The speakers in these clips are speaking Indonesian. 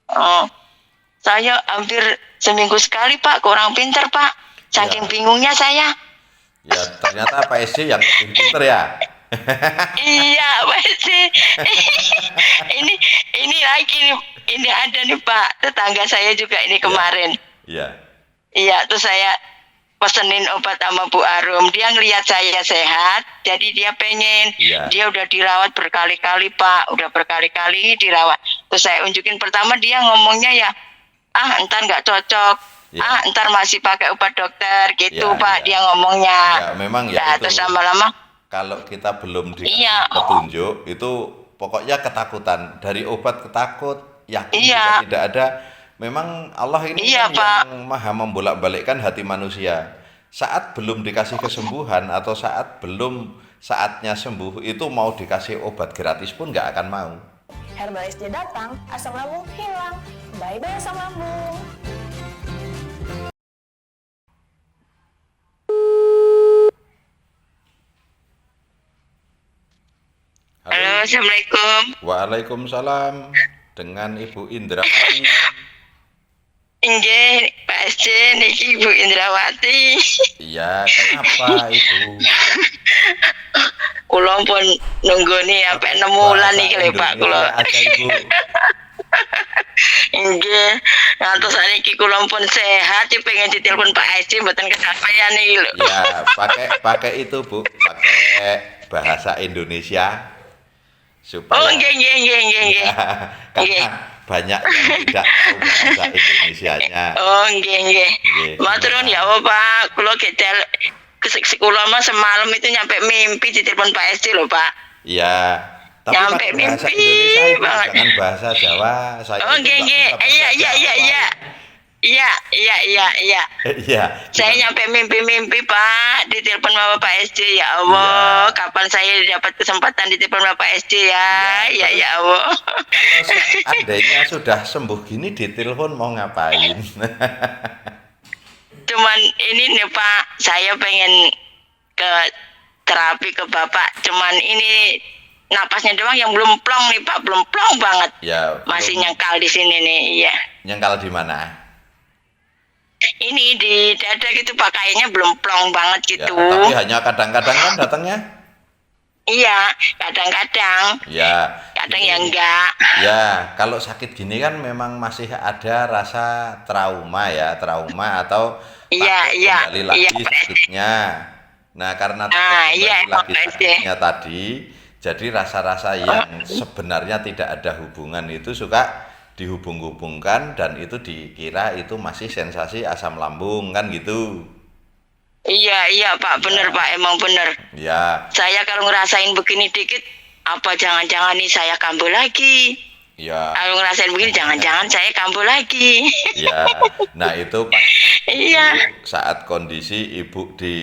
Oh, saya hampir seminggu sekali Pak, kurang pinter Pak. Saking Ya, bingungnya saya. ya ternyata Pak SD yang lebih pinter ya. Iya, Pak sih. Ini ini lagi nih, ini ada nih Pak, tetangga saya juga ini Ya, kemarin. ya, Iya, terus saya pesenin obat sama Bu Arum. Dia ngelihat saya sehat, jadi dia pengen. ya, Dia udah dirawat berkali-kali Pak, udah berkali-kali dirawat. Terus saya unjukin pertama dia ngomongnya ya, entar nggak cocok. ya, Entar masih pakai obat dokter gitu ya, Pak, ya. dia ngomongnya. Ya, memang ya Nah, itu. terus lama-lama, Kalau kita belum dikasih iya, petunjuk, itu pokoknya ketakutan. Dari obat ketakut, yakin juga iya, tidak ada. Memang Allah ini iya kan Pak. yang maha membolak-balikkan hati manusia. Saat belum dikasih kesembuhan atau saat belum saatnya sembuh, itu mau dikasih obat gratis pun nggak akan mau. Herbalist dia datang, asam lambung hilang. Bye-bye asam lambung. Halo, Halo, Assalamualaikum. Waalaikumsalam dengan Ibu Indrawati. Inggih, Pak SC niki Ibu Indrawati. Iya, kenapa Ibu? Kula pun nunggoni sampai Pakai 6 wulan bahasa niki lho Pak kula. Indonesia aja Ibu. Inggih, ngantos saniki kula pun sehat, pengen ditelepon Pak SC mboten kesampaian niki lho. Ya, pakai pakai itu Bu, pakai bahasa Indonesia Oh, supaya nggih nggih nggih nggih nggih. karena Nggih. banyak yang tidak tahu bahasa Indonesianya. Oh, nggih nggih. Nggih, Matur nuwun ya gimana? Allah Pak, kula gedal kula mah semalam itu nyampe mimpi ditelepon Pak SC lho Pak. Iya, tapi Nyampe pakai bahasa mimpi Indonesia Ibu, banget. jangan bahasa Jawa. Saya Oh, itu nggih nggak nggih. bisa bahasa Iya iya iya Jawa. iya. Iya, iya, iya, iya. Iya, Saya gimana? nyampe mimpi-mimpi Pak, ditelepon sama Pak SD. Ya Iya, Allah, kapan saya dapat kesempatan ditelepon sama Pak SD ya? iya. Ya, Terus ya Allah. kalau seandainya sudah sembuh gini ditelepon mau ngapain? Cuman ini nih Pak, saya pengen ke terapi ke Bapak. Cuman ini napasnya doang yang belum plong nih Pak, belum plong banget. Ya, Masih belum nyangkal di sini nih, iya. nyengkal di mana? Ini di dada gitu Pak, kayaknya belum plong banget Ya, gitu. tapi hanya kadang-kadang kan datangnya. Iya, kadang-kadang, Ya, kadang ya ini enggak. ya kalau sakit gini kan memang masih ada rasa trauma ya, trauma atau Iya, takut iya, kembali iya lagi Pak SD. sakitnya. Nah, karena takut Nah, iya kembali emang lagi Pak SD. sakitnya tadi, jadi rasa-rasa yang sebenarnya tidak ada hubungan itu suka dihubung-hubungkan dan itu dikira itu masih sensasi asam lambung kan gitu. Iya, iya Pak, bener Ya, Pak, emang bener. ya, Saya kalau ngerasain begini dikit, apa jangan-jangan nih saya kambuh lagi? ya. Kalau ngerasain begini, jangan-jangan saya kambuh lagi. Ya, nah itu pas Iya, ibu saat kondisi ibu di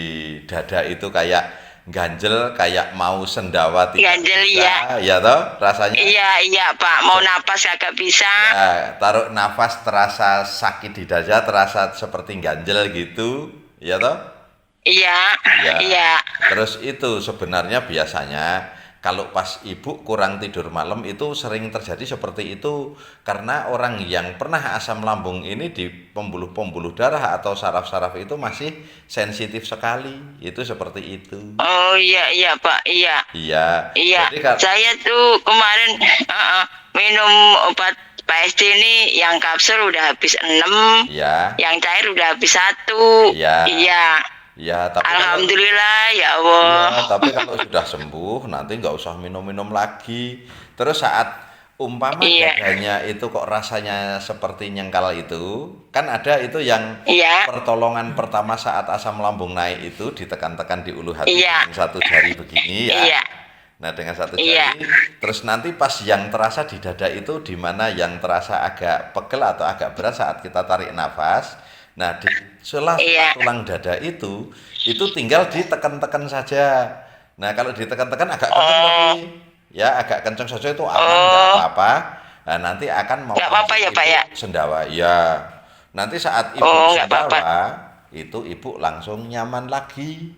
dada itu kayak ganjel, kayak mau sendawa tidak ganjel ya. bisa, ya toh rasanya. Iya, iya Pak, mau napas agak bisa. Ya, taruh nafas terasa sakit di dada, terasa seperti ganjel gitu, ya toh. Iya, Ya, iya. terus itu sebenarnya biasanya kalau pas ibu kurang tidur malam itu sering terjadi seperti itu karena orang yang pernah asam lambung ini di pembuluh-pembuluh darah atau saraf-saraf itu masih sensitif sekali. Itu seperti itu. Oh iya, iya Pak, iya. Iya. Iya, Jadi kalau saya tuh kemarin minum obat Pak SD ini yang kapsul udah habis 6, ya, yang cair udah habis 1. ya, Iya, ya, tapi kalau Alhamdulillah ya iya, Allah. tapi kalau sudah sembuh nanti nggak usah minum-minum lagi. Terus saat umpama Iya, dadanya itu kok rasanya seperti nyengkal itu, kan ada itu yang iya, pertolongan pertama saat asam lambung naik itu ditekan-tekan di ulu hati iya, dengan satu jari begini ya. iya, Nah, dengan satu iya, jari, terus nanti pas yang terasa di dada itu di mana yang terasa agak pegel atau agak berat saat kita tarik nafas. Nah, di sela-sela iya. tulang dada itu tinggal ditekan-tekan saja. Nah, kalau ditekan-tekan agak kencang tapi Oh, ya agak kencang saja itu aman nggak oh, apa-apa. Nah, nanti akan nggak apa-apa membantu ya Pak ibu ya? sendawa. Ya, nanti saat ibu Oh, nggak apa-apa. sendawa itu ibu langsung nyaman lagi.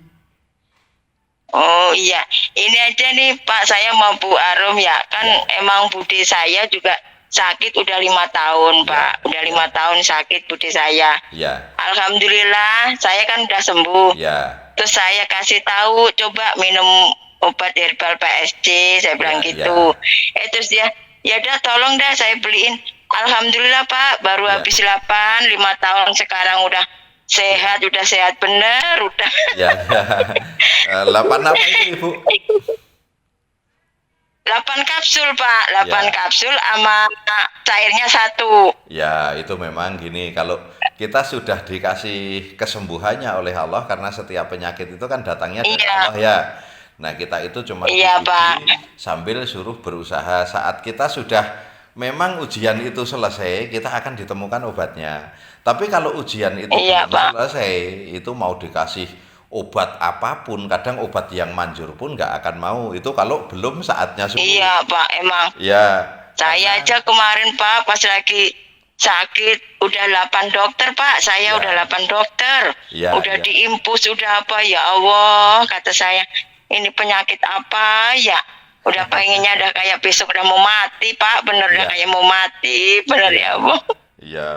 Oh iya, ini aja nih Pak, saya mau Bu Arum ya, kan Ya, emang bude saya juga sakit udah 5 tahun, Pak. Udah 5 tahun sakit Bude saya. Ya. Alhamdulillah, saya kan udah sembuh. Ya. Terus saya kasih tahu, coba minum obat herbal PSC, saya bilang Ya, gitu. Terus dia, ya udah tolong dah saya beliin. Alhamdulillah Pak, baru Ya. habis 5 tahun sekarang udah sehat bener, udah. Ya, ya. 8 apa itu, Ibu? 8 kapsul Pak, 8 Ya. kapsul sama cairnya 1. Ya, itu memang gini, kalau kita sudah dikasih kesembuhannya oleh Allah, karena setiap penyakit itu kan datangnya dari Iya. Allah ya. Nah, kita itu cuma Iya, diuji Pak. sambil suruh berusaha. Saat kita sudah memang ujian itu selesai, kita akan ditemukan obatnya. Tapi kalau ujian itu Iya, belum Pak. selesai, itu mau dikasih obat apapun, kadang obat yang manjur pun nggak akan mau. Itu kalau belum saatnya sembuh. Iya Pak, emang. Ya. Saya aja kemarin Pak, pas lagi sakit, udah 8 dokter Pak, saya Ya. udah 8 dokter. Ya, udah ya. diimpus, udah apa, ya Allah, kata saya, ini penyakit apa ya? Udah pengennya udah kayak besok udah mau mati Pak, bener udah Ya. kayak mau mati, bener ya Allah. Iya.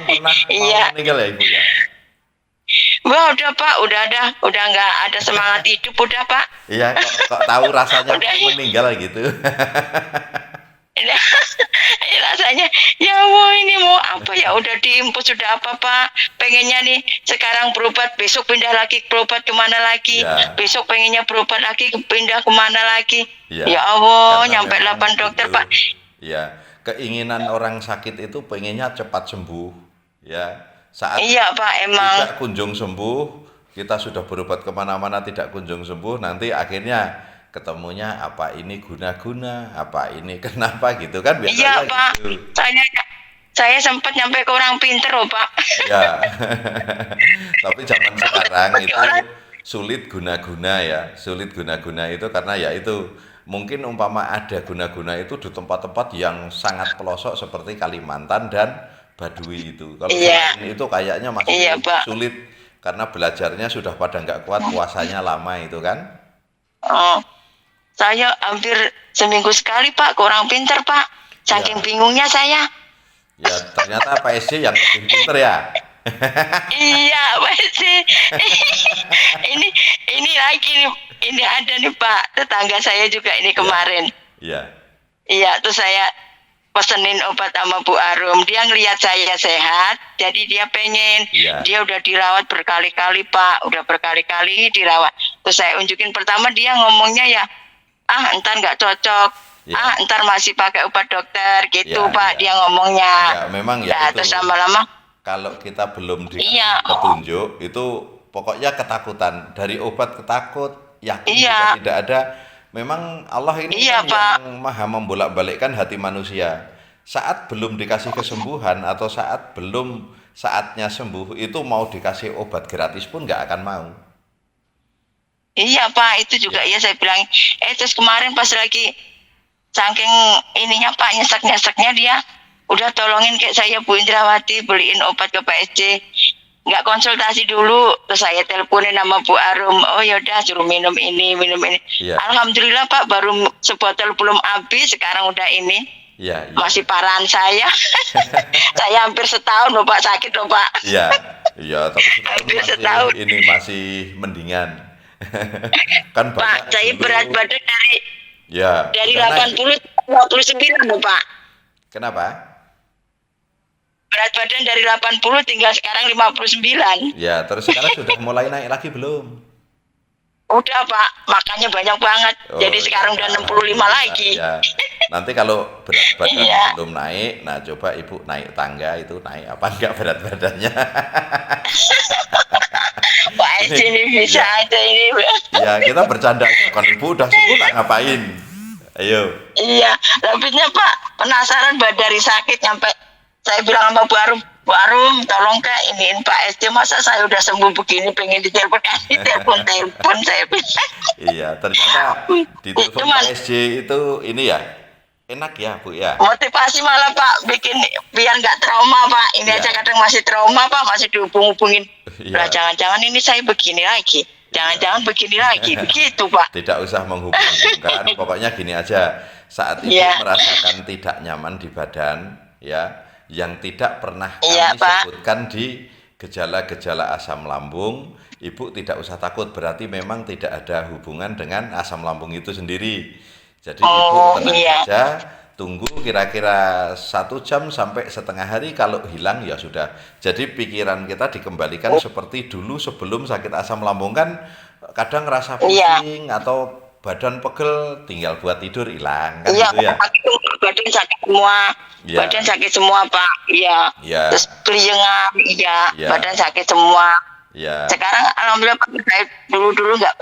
Emang pernah mau Iya. meninggal ya, Ibu ya? Wah udah Pak, udah nggak ada semangat hidup udah Pak. Iya, kok tahu rasanya Udah. mau meninggal gitu. Rasanya ya Allah ini mau apa ya, udah diimpus sudah apa Pak, pengennya nih sekarang berobat, besok pindah lagi berobat kemana lagi, Ya. besok pengennya berobat lagi pindah kemana lagi. Iya. Ya Allah, Karena nyampe memang 8 dokter gitu. Pak. Iya, keinginan orang sakit itu pengennya cepat sembuh. Ya, saat Iya Pak, emang. tidak kunjung sembuh, kita sudah berobat kemana-mana tidak kunjung sembuh, nanti akhirnya ketemunya apa ini guna-guna, apa ini kenapa gitu kan biasanya Iya Pak, gitu. saya sempat nyampe ke orang pinter loh Pak. Ya. Tapi zaman sekarang Bagi itu orang. sulit guna-guna ya. Sulit guna-guna itu karena ya itu mungkin umpama ada guna-guna itu di tempat-tempat yang sangat pelosok seperti Kalimantan dan Baduy itu. Kalau Iya. selain itu kayaknya masih Iya, Pak. sulit karena belajarnya sudah pada nggak kuat, puasanya lama itu kan. Oh, saya hampir seminggu sekali Pak ke orang pinter Pak. Saking Ya. bingungnya saya. Ya ternyata PSG yang lebih pinter ya. Iya, pasti. ini lagi nih, ini ada nih Pak, tetangga saya juga ini kemarin. Iya. Iya, terus saya pesenin obat sama Bu Arum. Dia ngelihat saya sehat, jadi dia pengen. Iya. Dia udah dirawat berkali-kali Pak, udah berkali-kali dirawat. Terus saya unjukin pertama dia ngomongnya ya, entar nggak cocok. Iya. Entar masih pakai obat dokter gitu Iya, Pak, iya. dia ngomongnya. Ya, memang ya Nah, itu. terus lama-lama Kalau kita belum dikasih Iya. petunjuk itu pokoknya ketakutan, dari obat ketakut, yakin Iya. juga tidak ada. Memang Allah ini Iya, kan Pak. yang maha membolak-balikkan hati manusia. Saat belum dikasih kesembuhan atau saat belum saatnya sembuh, itu mau dikasih obat gratis pun nggak akan mau. Iya Pak, itu juga ya saya bilang. Terus kemarin pas lagi saking ininya Pak, nyesek-nyeseknya dia udah tolongin kayak saya Bu Indrawati beliin obat ke PSG. Nggak konsultasi dulu, terus saya teleponin sama Bu Arum. Oh yaudah suruh minum ini. Iya. Alhamdulillah Pak, baru sebotol belum habis, sekarang udah ini. Iya, iya. Masih parahan saya. Saya hampir setahun loh Pak, sakit loh Pak. Iya, iya, tapi Hampir masih, setahun. ini masih mendingan. Kan Pak, banyak saya dulu- berat badan Ya, dari udah naik. 80 59 loh Pak. Kenapa? Berat badan dari 80 tinggal sekarang 59. Ya, terus sekarang sudah mulai naik lagi belum? Udah Pak, makannya banyak banget. Oh, Jadi sekarang ya, udah 65 ya, lagi. ya. Nanti kalau berat badan Iya. belum naik, nah coba Ibu naik tangga itu naik apa enggak berat badannya? Pak ini bisa Iya. aja ini. Ya, kita bercanda aja, kan Ibu udah sembuh lah ngapain? Ayo. Iya, habisnya Pak penasaran dari sakit nyampe saya bilang sama Bu Arum, tolong Kak iniin Pak SD, masa saya udah sembuh begini pengen ditelepon, telepon saya bilang. Iya, ternyata di telepon Cuman- PSG itu ini ya. Enak ya, Bu ya. Motivasi malah Pak bikin biar nggak trauma Pak. Ini Iya. aja kadang masih trauma Pak, masih dihubung-hubungin. Iya. Lah jangan-jangan ini saya begini lagi. Jangan-jangan begini lagi. Begitu Pak. Tidak usah menghubungkan, pokoknya gini aja. saat Ibu Iya. merasakan tidak nyaman di badan, ya, yang tidak pernah Iya, kami Pak. sebutkan di gejala-gejala asam lambung, Ibu tidak usah takut, berarti memang tidak ada hubungan dengan asam lambung itu sendiri. Jadi Ibu tenang iya. saja, tunggu kira-kira 1 jam sampai setengah hari, kalau hilang ya sudah. Jadi pikiran kita dikembalikan seperti dulu sebelum sakit asam lambung kan, kadang ngerasa Iya. pusing atau badan pegel, tinggal buat tidur hilang kan Iya, gitu ya. badan sakit semua. Iya. Badan sakit semua, Pak. Iya. Iya. Terus keliengan, iya. Iya. Badan sakit semua. Ya, Sekarang alhamdulillah Pak, saya dulu nggak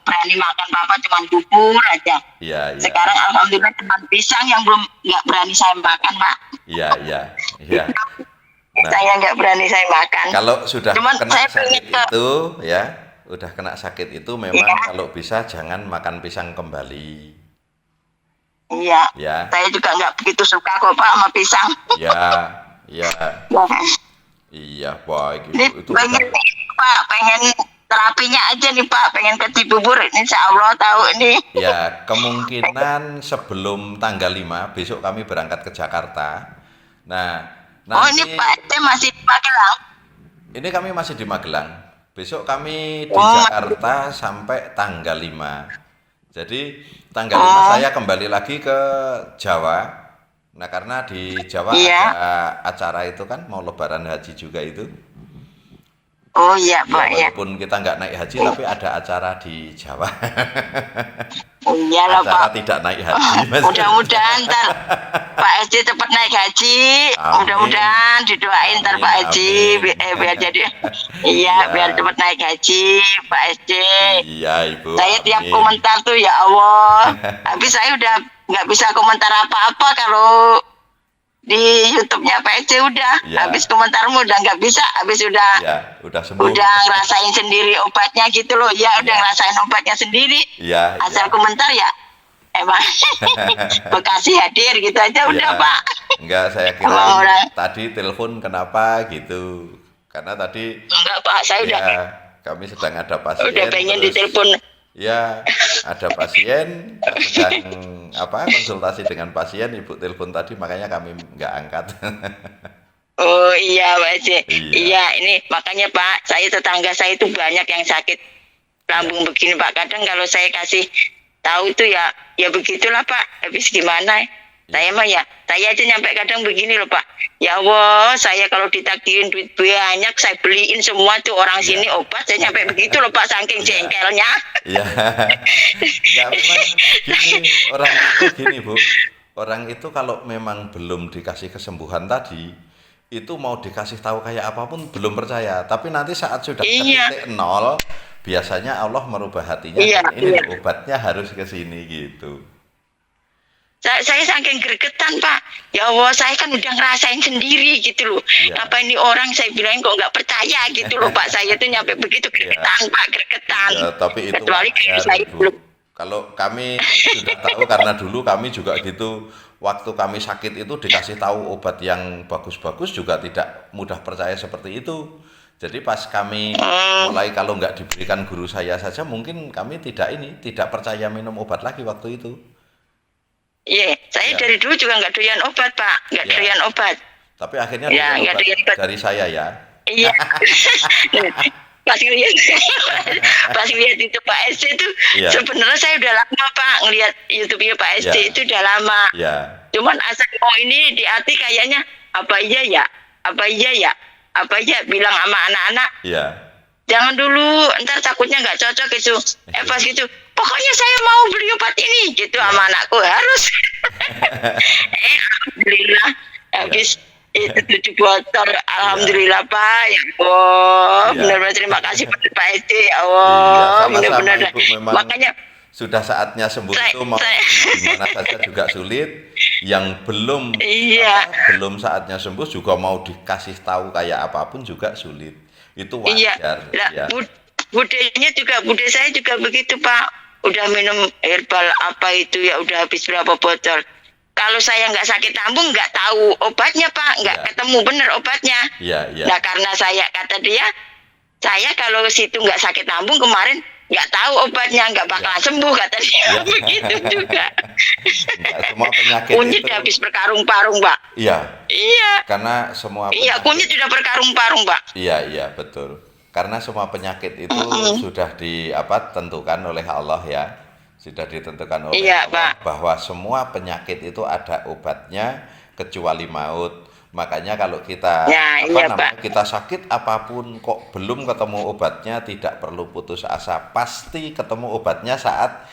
berani makan apa, cuma bubur aja. ya, ya, Sekarang alhamdulillah cuma pisang yang belum nggak berani saya makan, Pak. ya, ya, ya. Nah, Saya nggak berani saya makan. kalau sudah Cuman kena saya sakit pengen ke- itu, ya, udah kena sakit itu memang Iya. kalau bisa jangan makan pisang kembali. Iya. Ya. Saya juga nggak begitu suka kok Pak sama pisang. Ya, ya, iya, baik Ini itu pengen udah. Pak, pengen terapinya aja nih Pak, pengen ke Cibubur. Insya Allah tahu ini. Ya, kemungkinan sebelum tanggal 5 besok kami berangkat ke Jakarta. Nah, Oh ini nanti Pak, saya masih di Magelang. ini kami masih di Magelang. Besok kami di Oh. Jakarta sampai tanggal 5. Jadi tanggal 5 saya kembali lagi ke Jawa. Nah, karena di Jawa Iya. ada acara itu kan, mau lebaran haji juga itu. Oh iya Ya, Pak ya. walaupun kita nggak naik haji, tapi ada acara di Jawa. Oh iyalah Acara Pak. tidak naik haji, Mas. Mudah-mudahan ntar Pak SD cepat naik haji. Amin. Mudah-mudahan didoain ntar Amin, Pak Haji amin. biar jadi Iya. biar cepat naik haji Pak SD. Iya, Ibu. Saya tiap Amin. komentar tuh ya Allah. Habis saya udah nggak bisa komentar apa-apa kalau di YouTube-nya Pak SD udah. Ya. Habis komentarmu udah nggak bisa. Habis udah Ya, udah sembuh. udah ngerasain sendiri obatnya gitu loh. Ya udah Ya. ngerasain obatnya sendiri. Iya, Asal iya. komentar ya emang Bekasi hadir gitu aja udah Ya, Pak. enggak, saya kira Emang orang- tadi telepon kenapa gitu. Karena tadi Enggak Pak, saya udah ya kami sedang ada pasien. pengen terus, ditelepon. ya, ada pasien sedang konsultasi dengan pasien, Ibu telepon tadi makanya kami nggak angkat. Oh iya Pak Haji. Iya. Iya ini makanya Pak, saya tetangga saya itu banyak yang sakit lambung begini Pak. Kadang kalau saya kasih tahu itu ya begitulah Pak. Habis gimana? Saya mah ya, saya aja nyampe kadang begini loh Pak. Ya Allah, saya kalau ditagihin duit banyak, saya beliin semua tuh orang Iya. sini obat. Saya nyampe begitu loh Pak, saking Iya. jengkelnya. Ya, ya memang gini, orang itu gini Bu, orang itu kalau memang belum dikasih kesembuhan tadi, itu mau dikasih tahu kayak apapun belum percaya. Tapi nanti saat sudah ke Iya. titik nol, biasanya Allah merubah hatinya. Iya, Dan ini iya. obatnya harus ke sini gitu. Saya saking gregetan Pak. Ya Allah, saya kan udah ngerasain sendiri gitu loh. Iya. Apa ini orang saya bilang kok nggak percaya gitu loh Pak. Saya tuh nyampe begitu gregetan Pak, gregetan. Ya, tapi itu Kecuali kayak wajar, saya Ibu. belum. Kalau kami sudah tahu karena dulu kami juga gitu. Waktu kami sakit itu dikasih tahu obat yang bagus-bagus juga tidak mudah percaya seperti itu. Jadi pas kami mulai kalau nggak diberikan guru saya saja mungkin kami tidak percaya minum obat lagi waktu itu. Iya, saya Ya. dari dulu juga nggak doyan obat Pak, nggak Ya. doyan obat. Tapi akhirnya Ya, minum nggak obat doyan obat. dari saya ya. Iya. Pas ngeliat itu Pak SD itu Iya. sebenarnya saya udah lama Pak ngelihat YouTube-nya Pak SD Ya. itu udah lama. Ya. Cuman asal mau ini di hati kayaknya apa iya ya bilang sama anak-anak Ya. jangan dulu ntar takutnya nggak cocok gitu. Pas gitu pokoknya saya mau beli obat ini gitu sama anakku harus. Alhamdulillah habis itu 7 botol alhamdulillah Pak ya Allah Iya. benar-benar terima kasih pada Pak SD ya Iya, Allah sama-sama, benar-benar Ibu, memang makanya sudah saatnya sembuh Saya- itu mau gimana saja juga sulit. Yang belum Iya. belum saatnya sembuh juga mau dikasih tahu kayak apapun juga sulit. Itu iya wajar. lah Ya. bude saya juga begitu Pak udah minum herbal apa itu ya udah habis berapa botol. Kalau saya nggak sakit lambung nggak tahu obatnya Pak, nggak Ya. ketemu bener obatnya. Iya, iya. Nah karena saya kata dia, saya kalau situ nggak sakit lambung kemarin nggak tahu obatnya, nggak bakalan sembuh kata dia. Ya. Begitu juga. Enggak semua penyakit Kunyit itu. habis berkarung-karung, Pak. Iya, Iya. karena semua Iya, kunyit sudah berkarung-karung, Pak. Iya, betul. Karena semua penyakit itu sudah tentukan oleh Allah ya. Sudah ditentukan oleh Iya, Allah Pak. bahwa semua penyakit itu ada obatnya kecuali maut. Makanya kalau kita Ya, iya, Pak. kita sakit apapun kok belum ketemu obatnya, tidak perlu putus asa. Pasti ketemu obatnya saat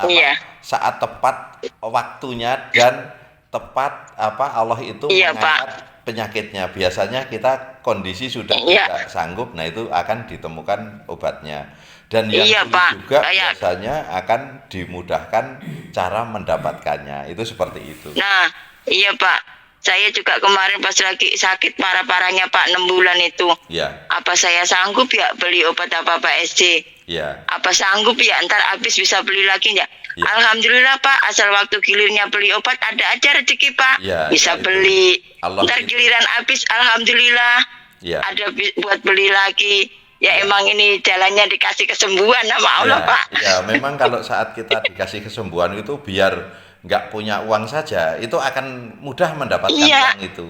Iya. saat tepat waktunya dan tepat Allah itu Iya, mengangkat penyakitnya. Biasanya kita kondisi sudah Iya. tidak sanggup, nah itu akan ditemukan obatnya. Dan yang Iya, sulit Pak. juga Kayak- biasanya akan dimudahkan cara mendapatkannya. Itu seperti itu. Nah, iya, Pak. Saya juga kemarin pas lagi sakit parah-parahnya, Pak, 6 bulan itu. Ya, Apa saya sanggup ya beli obat apa Pak SC? ya, Apa sanggup ya ntar habis bisa beli lagi ya? Ya. Alhamdulillah Pak, asal waktu gilirnya beli obat ada aja rezeki Pak. Ya, Bisa ya, itu. beli. Allah Ntar itu. giliran habis Alhamdulillah ya. ada buat beli lagi. Ya, Ya. emang ini jalannya dikasih kesembuhan sama Allah Ya, Pak. ya, memang kalau saat kita dikasih kesembuhan itu biar nggak punya uang saja, itu akan mudah mendapatkan Iya. uang itu.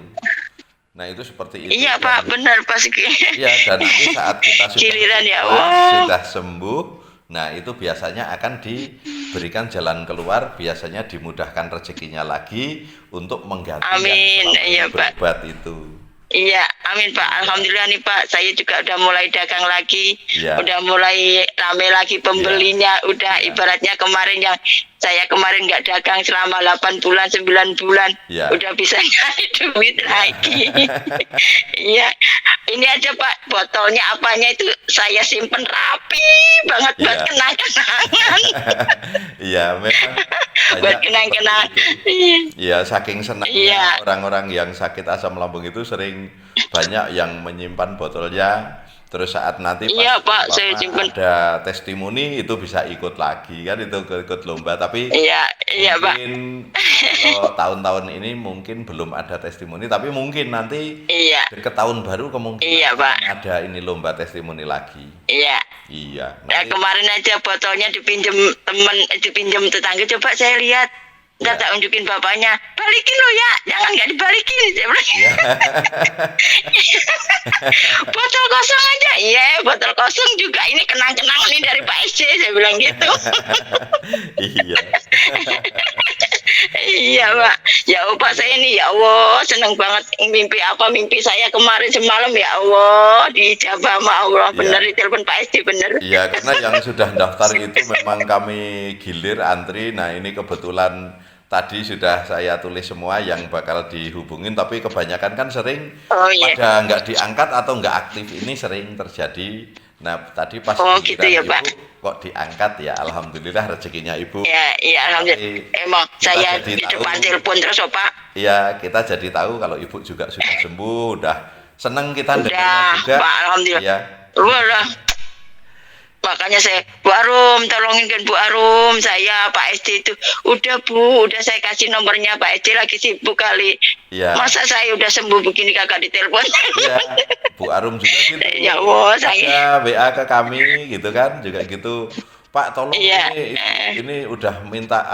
Nah, itu seperti itu. Iya Dan- Pak, benar Pak. Iya, dan nanti saat kita sudah Giliran ya ikhlas, Allah. sudah sembuh, nah itu biasanya akan diberikan jalan keluar, biasanya dimudahkan rezekinya lagi untuk mengganti Amin, yang selama iya, ini Pak. berobat itu. Iya, amin Pak. Alhamdulillah nih Pak, saya juga udah mulai dagang lagi, Iya. udah mulai rame lagi pembelinya, udah Iya. ibaratnya kemarin yang saya kemarin nggak dagang selama 8 bulan, 9 bulan, Iya. udah bisa nyari duit lagi. Iya, ini aja Pak, botolnya apanya itu saya simpen rapi banget buat Iya. kenang-kenangan, Iya, memang buat banyak kenang-kenang. seperti itu. Iya. Iya, saking senangnya Iya. orang-orang yang sakit asam lambung itu sering banyak yang menyimpan botolnya, terus saat nanti Iya, Pak, umpama saya simpen. ada testimoni itu bisa ikut lagi kan, itu ikut lomba. Tapi Iya, iya Pak. mungkin kalau tahun-tahun ini mungkin belum ada testimoni, tapi mungkin nanti Iya, ke tahun baru kemungkinan Iya, Pak. ada ini lomba testimoni lagi. iya. Iya. Ya nanti- kemarin aja botolnya dipinjem tetangga, coba saya lihat. Ntar Ya. tak unjukin bapaknya, balikin lo ya, jangan nggak dibalikin. Saya bilang, Ya. botol kosong aja, iya botol kosong juga, ini kenang-kenangan nih dari Pak SC, saya bilang gitu. Iya. Iya Pak, ya Allah Pak, saya ini ya Allah seneng banget, mimpi saya kemarin semalam ya Allah dijabah sama Allah, Iya. bener ditelepon Pak SC, bener. Iya, karena yang sudah daftar itu memang kami gilir antri. Nah, ini kebetulan tadi sudah saya tulis semua yang bakal dihubungin, tapi kebanyakan kan sering Oh, iya. pada nggak diangkat atau nggak aktif, ini sering terjadi. Nah, tadi pas Oh, giliran gitu ya, Ibu Pak. kok diangkat ya, alhamdulillah rezekinya Ibu. Ya, iya alhamdulillah. Tapi Emang kita saya jadi di depan tahu. telepon terus oh, Pak. Iya, kita jadi tahu kalau Ibu juga sudah sembuh, udah seneng kita Udah, dengarnya juga. Pak, alhamdulillah. Iya. Walah. Makanya saya, Bu Arum, tolongin kan Bu Arum, saya Pak SD itu. Udah Bu, udah saya kasih nomornya, Pak SD lagi sibuk kali. Iya. Masa saya udah sembuh begini kagak ditelepon? Iya, Bu Arum juga gitu. Ya Allah, saya. Ada WA ke kami gitu kan, juga gitu. Pak, tolong Iya. ini udah minta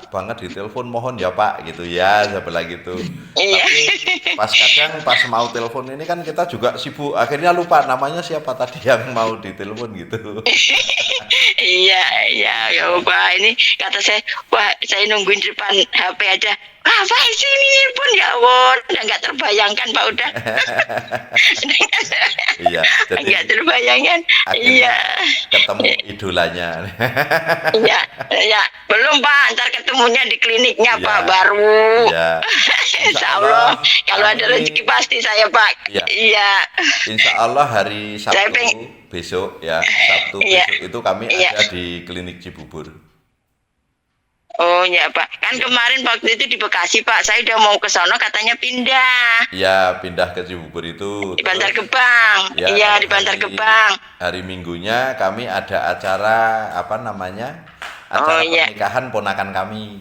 banget ditelepon, mohon ya Pak gitu ya, saya bilang gitu. Iya. Tapi pas mau telepon ini kan kita juga sibuk, akhirnya lupa namanya siapa tadi yang mau ditelepon gitu. Iya, ya Pak, ini kata saya, wah saya nungguin di depan HP aja. Wah, Pak sini pun ya Allah, udah nggak terbayangkan Pak udah. Iya, jadi Nggak terbayangkan. akhirnya Iya. ketemu idolanya. Iya, ya belum Pak, ntar ketemunya di kliniknya Iya. Pak baru. Iya. Insya Allah, kalau ada kami- rezeki pasti saya Pak. Iya. Iya. Insya Allah hari Saya Sabtu besok ya, Sabtu Iya. besok itu kami Iya. ada di klinik Cibubur. Oh ya Pak, kan kemarin waktu itu di Bekasi Pak, saya udah mau ke sono katanya pindah Ya, pindah ke Cibubur itu. di Bantar Terus, Gebang. ya, Iya di Bantar Gebang. Hari Minggunya kami ada acara Acara Oh, iya. pernikahan ponakan kami.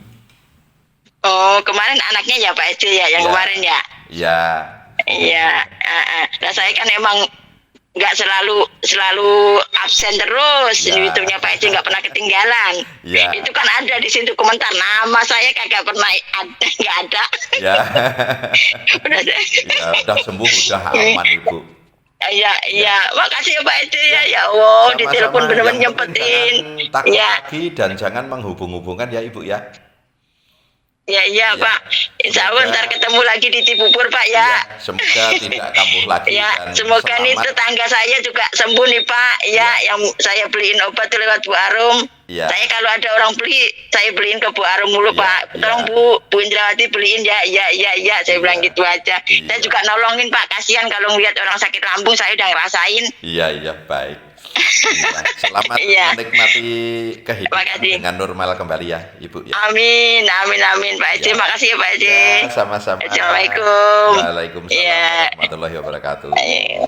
Oh kemarin anaknya ya Pak SD ya, yang Iya. kemarin ya. Ya. Iya. Nah saya kan emang nggak selalu absen terus. Ya. YouTube-nya Pak Ece nggak pernah ketinggalan. Ya. Itu kan ada di situ komentar, nama saya kagak pernah ada, nggak ada. Ya. Udah deh. Ya, udah sembuh, udah aman Ibu. Iya, makasih ya Pak Ece ya. Ya Allah, Sama-sama, ditelepon bener-bener yang penting nyempetin. jangan takut Ya. lagi dan jangan menghubung-hubungkan ya Ibu ya. Iya Ya. Pak, insya Allah Semoga- ntar ketemu lagi di Cibubur Pak ya. Ya, semoga tidak kambuh lagi Ya, dan semoga nih selamat. tetangga saya juga sembuh nih Pak. Ya, yang saya beliin obat tuh lewat Bu Arum. Ya. Saya kalau ada orang beli, saya beliin ke Bu Arum mulu Ya, Pak. ya. Tolong Bu Indrawati beliin ya. Saya bilang gitu aja. Iya. Saya juga nolongin Pak. Kasihan kalau ngeliat orang sakit lambung, saya udah ngerasain. Iya, baik. Iya, selamat Iya. menikmati kehidupan Makasih. dengan normal kembali ya Ibu ya. Amin Pak Ece. Ya. Makasih ya Pak Ece. Ya, sama-sama. Assalamualaikum. Waalaikumsalam Iya. warahmatullahi wabarakatuh. Ayo.